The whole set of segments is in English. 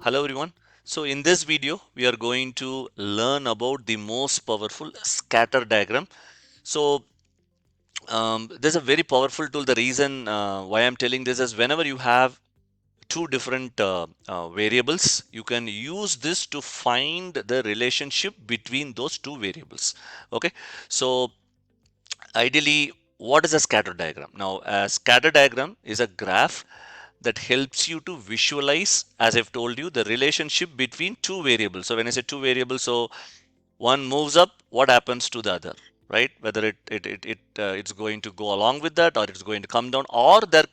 Hello everyone. So in this video, we are going to learn about the most powerful scatter diagram. So there's a very powerful tool. The reason why I'm telling this is whenever you have two different variables, you can use this to find the relationship between those two variables. Okay. So ideally, what is a scatter diagram? Now, a scatter diagram is a graph that helps you to visualize, as I've told you, the relationship between two variables. So when I say two variables, so one moves up, what happens to the other, right? Whether it's going to go along with that, or it's going to come down, or there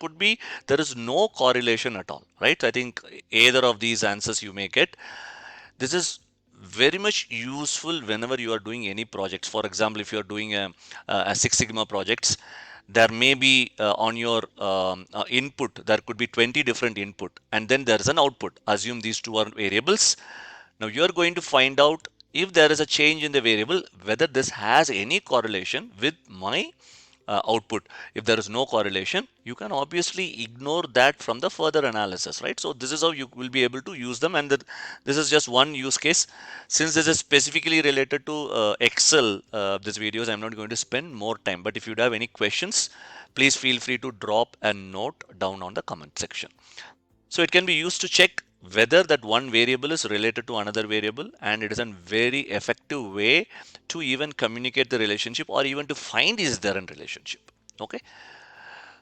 is no correlation at all, right? I think either of these answers you may get. This is very much useful whenever you are doing any projects. For example, if you are doing a Six Sigma projects, there may be on your input, there could be 20 different input, and then there's an output. Assume these two are variables. Now you are going to find out if there is a change in the variable, whether this has any correlation with my output. If there is no correlation, you can obviously ignore that from the further analysis, right? So this is how you will be able to use them, and this is just one use case. Since this is specifically related to Excel, this videos, I'm not going to spend more time, but if you have any questions, please feel free to drop a note down on the comment section. So it can be used to check whether that one variable is related to another variable, and it is a very effective way to even communicate the relationship, or even to find is there a relationship. Okay.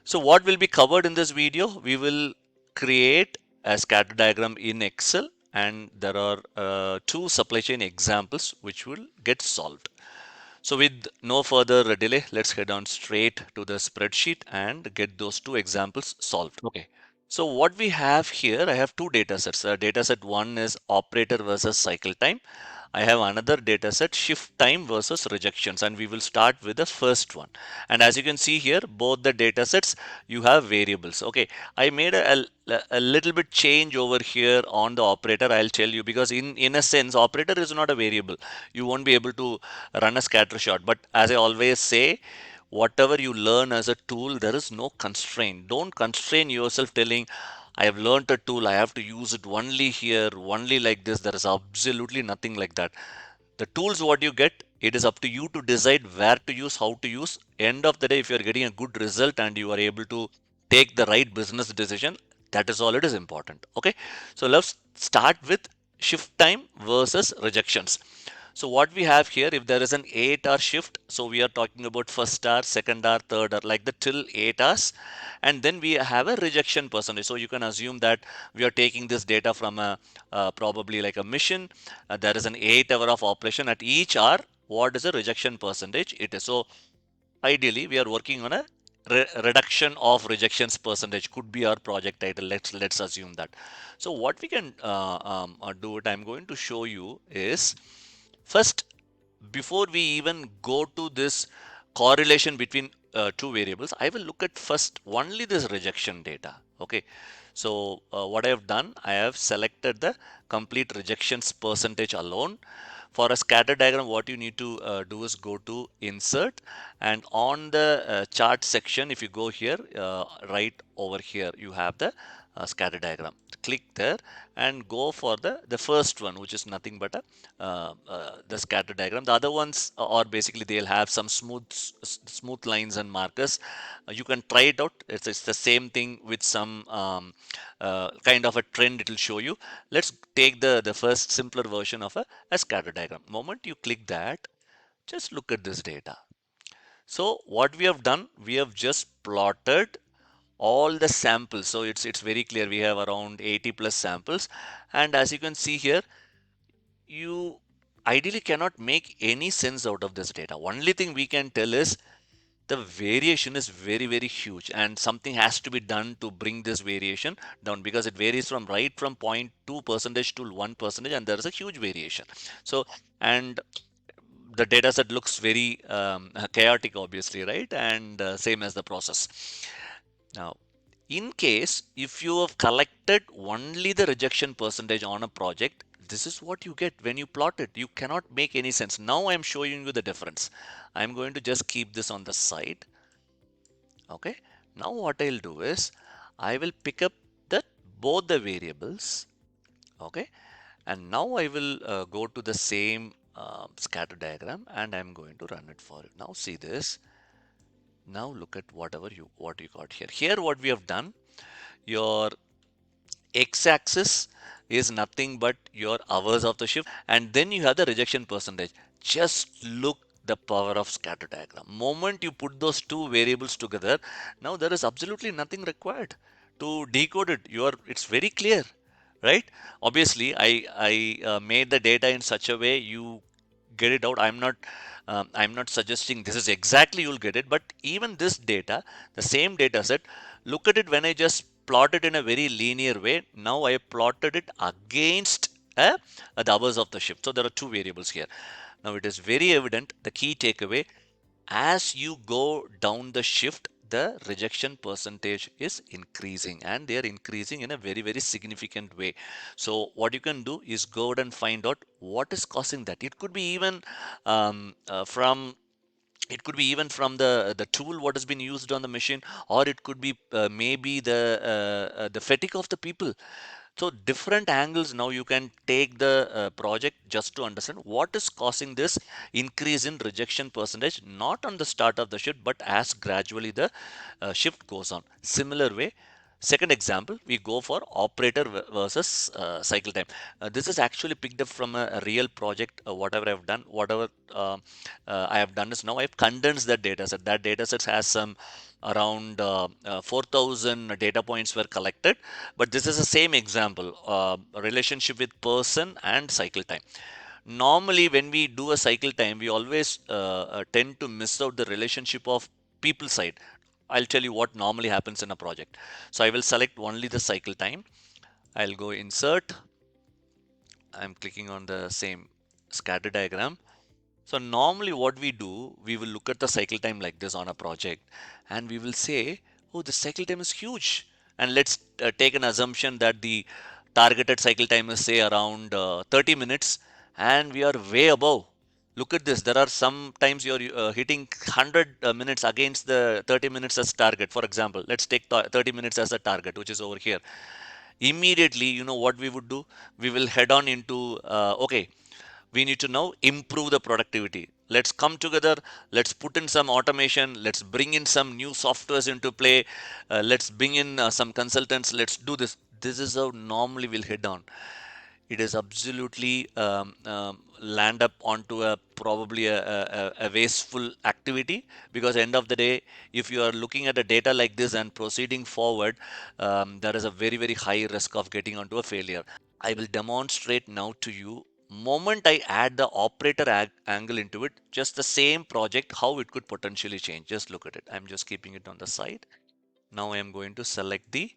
So what will be covered in this video? We will create a scatter diagram in Excel, and there are two supply chain examples which will get solved. So with no further delay, let's head on straight to the spreadsheet and get those two examples solved. Okay. So what we have here, I have two data sets. Data set one is operator versus cycle time. I have another data set, shift time versus rejections, and we will start with the first one. And as you can see here, both the data sets, you have variables. Okay, I made a little bit change over here on the operator. I'll tell you, because in a sense, operator is not a variable. You won't be able to run a scatter shot. But as I always say, whatever you learn as a tool, there is no constraint. Don't constrain yourself telling, I have learned a tool, I have to use it only here, only like this. There is absolutely nothing like that. The tools what you get, it is up to you to decide where to use, how to use. End of the day, if you are getting a good result and you are able to take the right business decision, that is all it is important. Okay, so let's start with shift time versus rejections. So what we have here, if there is an 8-hour shift, so we are talking about first hour, second hour, third hour, like the till 8 hours, and then we have a rejection percentage. So you can assume that we are taking this data from a probably like a mission. There is an 8 hour of operation. At each hour, what is the rejection percentage it is? So ideally, we are working on a reduction of rejections percentage, could be our project title. Let's assume that. So what we can do it, I'm going to show you is, first, before we even go to this correlation between two variables, I will look at first only this rejection data. Okay. So what I have done, I have selected the complete rejections percentage alone. For a scatter diagram, what you need to do is go to insert, and on the chart section, if you go here, right over here, you have the scatter diagram. Click there and go for the first one, which is nothing but the scatter diagram. The other ones are basically, they'll have some smooth lines and markers. You can try it out. It's the same thing with some kind of a trend it will show you. Let's take the first simpler version of a scatter diagram. Moment you click that, just look at this data. So what we have done, we have just plotted all the samples. So it's very clear, we have around 80 plus samples, and as you can see here, you ideally cannot make any sense out of this data. Only thing we can tell is the variation is very huge, and something has to be done to bring this variation down, because it varies from right from 0.2% to 1%, and there is a huge variation. So, and the data set looks very chaotic, obviously, right? And same as the process. Now, in case if you have collected only the rejection percentage on a project, this is what you get when you plot it. You cannot make any sense. Now I'm showing you the difference. I'm going to just keep this on the side. Okay. Now what I'll do is I will pick up the both the variables. Okay, and now I will go to the same scatter diagram and I'm going to run it for you. Now see this. Now look at what you got here. Here what we have done, your x-axis is nothing but your hours of the shift, and then you have the rejection percentage. Just look the power of scatter diagram. Moment you put those two variables together, now there is absolutely nothing required to decode it. It's very clear, right? Obviously, I made the data in such a way you get it out. I'm not suggesting this is exactly you'll get it, but even this data, the same data set, look at it when I just plot it in a very linear way. Now I plotted it against the hours of the shift. So there are two variables here. Now it is very evident the key takeaway, as you go down the shift, the rejection percentage is increasing, and they are increasing in a very significant way. So what you can do is go ahead and find out what is causing that. It could be even from the tool what has been used on the machine, or it could be maybe the fatigue of the people. So different angles. Now you can take the project just to understand what is causing this increase in rejection percentage, not on the start of the shift, but as gradually the shift goes on. Similar way, second example, we go for operator versus cycle time. This is actually picked up from a real project. Whatever I have done is, now I've condensed that data set. That data set has some around 4,000 data points were collected, but this is the same example, relationship with person and cycle time. Normally when we do a cycle time, we always tend to miss out the relationship of people side. I'll tell you what normally happens in a project. So I will select only the cycle time. I'll go insert. I'm clicking on the same scatter diagram. So normally what we do, we will look at the cycle time like this on a project, and we will say, oh, the cycle time is huge. And let's take an assumption that the targeted cycle time is say around 30 minutes, and we are way above. Look at this. There are sometimes you're hitting 100 minutes against the 30 minutes as target. For example, let's take 30 minutes as a target, which is over here. Immediately, you know what we would do? We will head on into, okay, we need to now improve the productivity. Let's come together, let's put in some automation, let's bring in some new softwares into play, let's bring in some consultants, let's do this. This is how normally we'll head on. It is absolutely land up onto a probably a wasteful activity, because end of the day, if you are looking at a data like this and proceeding forward, there is a very high risk of getting onto a failure. I will demonstrate now to you. Moment I add the operator angle into it, just the same project, how it could potentially change. Just look at it. I'm just keeping it on the side. Now I am going to select the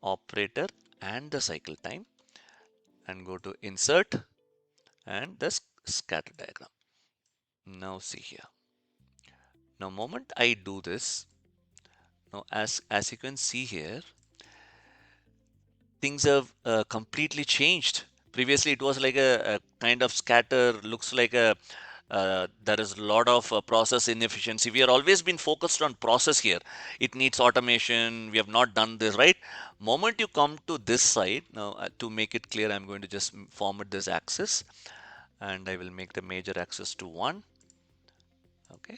operator and the cycle time and go to insert and the scatter diagram. Now see here. Now moment I do this, now as you can see here, things have completely changed. Previously, it was like a kind of scatter, looks like a there is a lot of process inefficiency. We are always been focused on process here. It needs automation. We have not done this right. Moment you come to this side, now to make it clear, I'm going to just format this axis, and I will make the major axis to 1. Okay,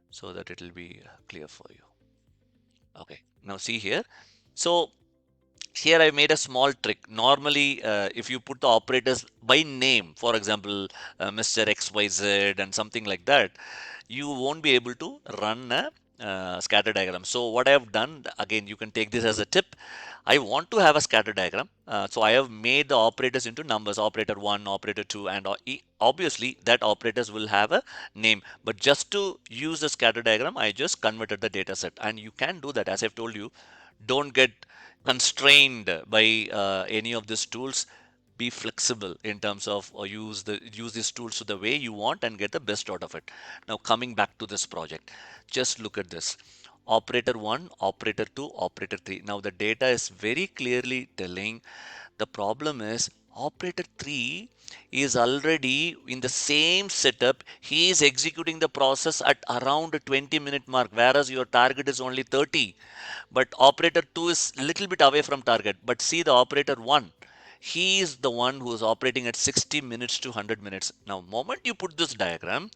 so that it will be clear for you. Okay, now see here. So here I made a small trick. Normally, if you put the operators by name, for example, Mr. XYZ and something like that, you won't be able to run a scatter diagram. So what I have done, again, you can take this as a tip. I want to have a scatter diagram. So I have made the operators into numbers, operator 1, operator 2, and obviously that operators will have a name. But just to use the scatter diagram, I just converted the data set. And you can do that. As I've told you, don't get constrained by any of these tools. Be flexible in terms of use these tools to the way you want and get the best out of it. Now coming back to this project, just look at this. Operator 1, operator 2, operator 3. Now the data is very clearly telling the problem is operator 3 is already in the same setup. He is executing the process at around a 20-minute mark, whereas your target is only 30. But operator 2 is a little bit away from target. But see the operator 1. He is the one who is operating at 60 minutes to 100 minutes. Now, moment you put this diagram,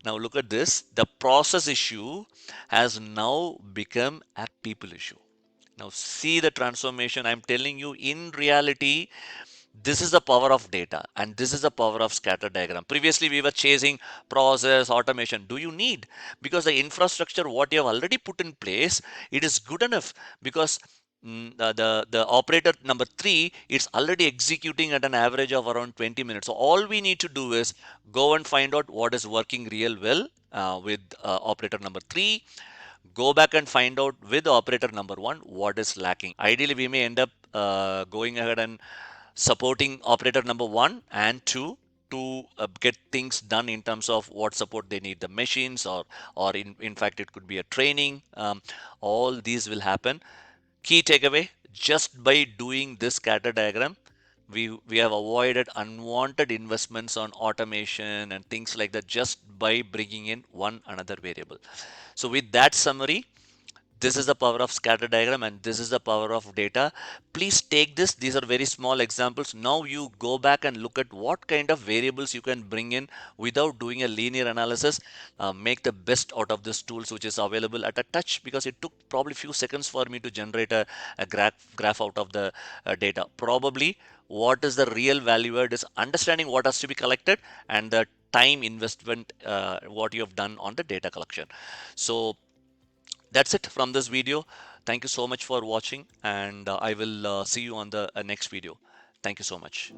now look at this. The process issue has now become a people issue. Now see the transformation. I'm telling you, in reality, this is the power of data and this is the power of scatter diagram. Previously, we were chasing process automation. Do you need? Because the infrastructure, what you have already put in place, it is good enough because the operator number three, it's already executing at an average of around 20 minutes. So all we need to do is go and find out what is working real well with operator number three, go back and find out with operator number one what is lacking. Ideally, we may end up going ahead and supporting operator number one and two to get things done in terms of what support they need, the machines, or in fact it could be a training. All these will happen. Key takeaway: just by doing this scatter diagram, we have avoided unwanted investments on automation and things like that just by bringing in one another variable. So with that summary, this is the power of scatter diagram and this is the power of data. Please take this. These are very small examples. Now you go back and look at what kind of variables you can bring in without doing a linear analysis. Make the best out of this tools which is available at a touch, because it took probably few seconds for me to generate a graph out of the data. Probably what is the real value add is understanding what has to be collected and the time investment what you have done on the data collection. So that's it from this video. Thank you so much for watching, and I will see you on the next video. Thank you so much.